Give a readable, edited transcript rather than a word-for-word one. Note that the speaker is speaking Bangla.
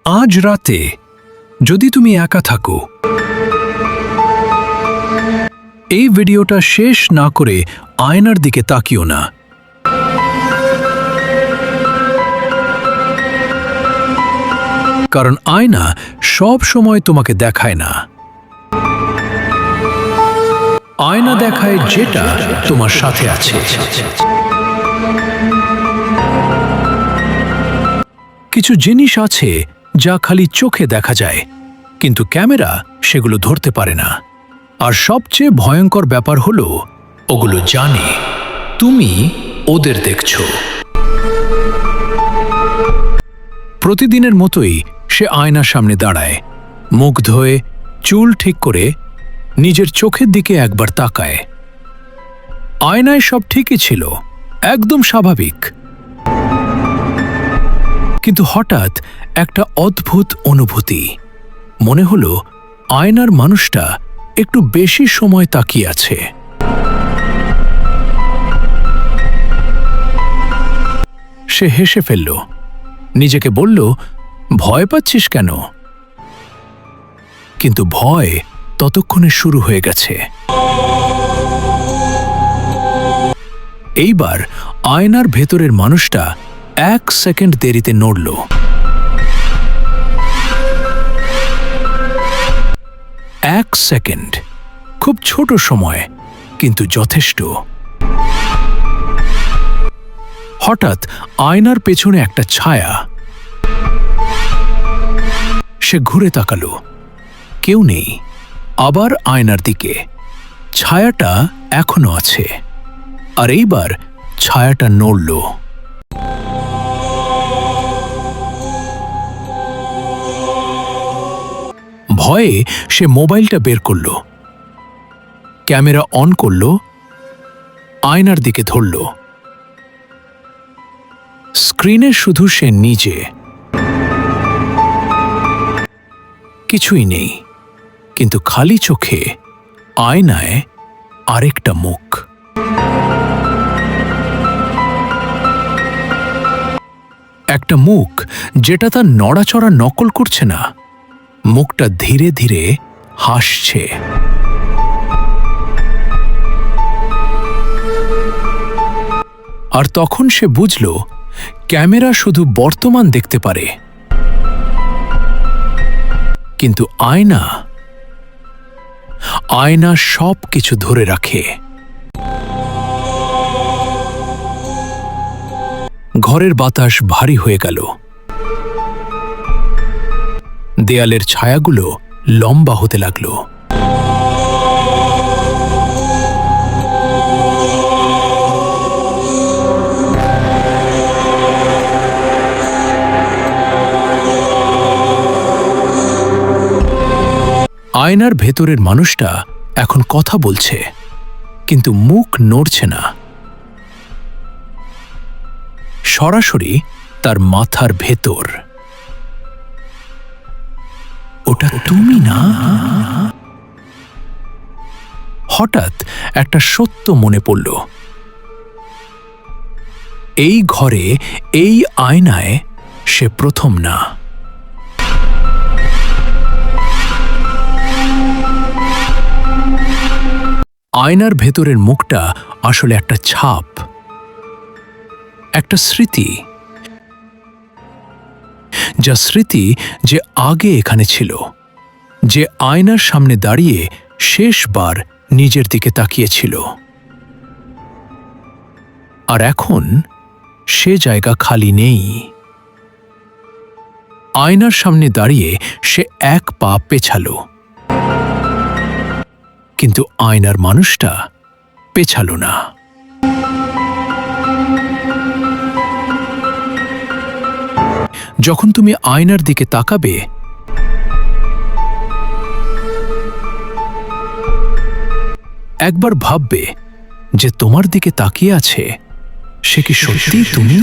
আজ রাতে যদি তুমি একা থাকো, এই ভিডিওটা শেষ না করে আয়নার দিকে তাকিও না। কারণ আয়না সব সময় তোমাকে দেখায় না। আয়না দেখায় যেটা তোমার সাথে আছে। কিছু জিনিস আছে যা খালি চোখে দেখা যায়, কিন্তু ক্যামেরা সেগুলো ধরতে পারে না। আর সবচেয়ে ভয়ঙ্কর ব্যাপার হলো ওগুলো জানে তুমি ওদের দেখছো। প্রতিদিনের মতোই সে আয়নার সামনে দাঁড়ায়, মুখ ধোয়ে, চুল ঠিক করে নিজের চোখের দিকে একবার তাকায়। আয়নায় সব ঠিকই ছিল, একদম স্বাভাবিক। কিন্তু হঠাৎ একটা অদ্ভুত অনুভূতি। মনে হলো আয়নার মানুষটা একটু বেশি সময় তাকিয়ে আছে। সে হেসে ফেলল, নিজেকে বলল, ভয় পাচ্ছিস কেন? কিন্তু ভয় ততক্ষণে শুরু হয়ে গেছে। এইবার আয়নার ভেতরের মানুষটা 1 সেকেন্ড দেরিতে নড়ল। 1 সেকেন্ড, খুব ছোট সময়, কিন্তু যথেষ্ট। হঠাৎ আয়নার পেছনে একটা ছায়া। সে ঘুরে তাকালো, কেউ নেই। আবার আয়নার দিকে, ছায়াটা এখনো আছে। আর এইবার ছায়াটা নড়ল। ভয়ে সে মোবাইলটা বের করল, ক্যামেরা অন করল, আয়নার দিকে ধরল। স্ক্রিনে শুধু সে নিজে, কিছুই নেই, কিন্তু খালি চোখে আয়নায় আরেকটা মুখ। একটা মুখ যেটা তার নড়াচড়া নকল করছে না। মুখটা ধীরে ধীরে হাসছে। আর তখন সে বুঝল, ক্যামেরা শুধু বর্তমান দেখতে পারে, কিন্তু আয়না সব কিছু ধরে রাখে। ঘরের বাতাস ভারী হয়ে গেল। দেয়ালের ছায়াগুলো লম্বা হতে লাগল। আয়নার ভেতরের মানুষটা এখন কথা বলছে, কিন্তু মুখ নড়ছে না। সরাসরি তার মাথার ভেতর। ওটা তুমি না? হঠাৎ একটা সত্য মনে পড়ল। এই ঘরে, এই আয়নায় সে প্রথম না। আয়নার ভেতরের মুখটা আসলে একটা ছাপ, একটা স্মৃতি। যা স্মৃতি যে আগে এখানে ছিল, যে আয়নার সামনে দাঁড়িয়ে শেষবার নিজের দিকে তাকিয়েছিল। আর এখন সে জায়গা খালি নেই। আয়নার সামনে দাঁড়িয়ে সে 1 পা পেছালো, কিন্তু আয়নার মানুষটা পেছালো না। যখন তুমি আয়নার দিকে তাকাবে, একবার ভাববে যে তোমার দিকে তাকিয়ে আছে সে কি সত্যিই তুমি?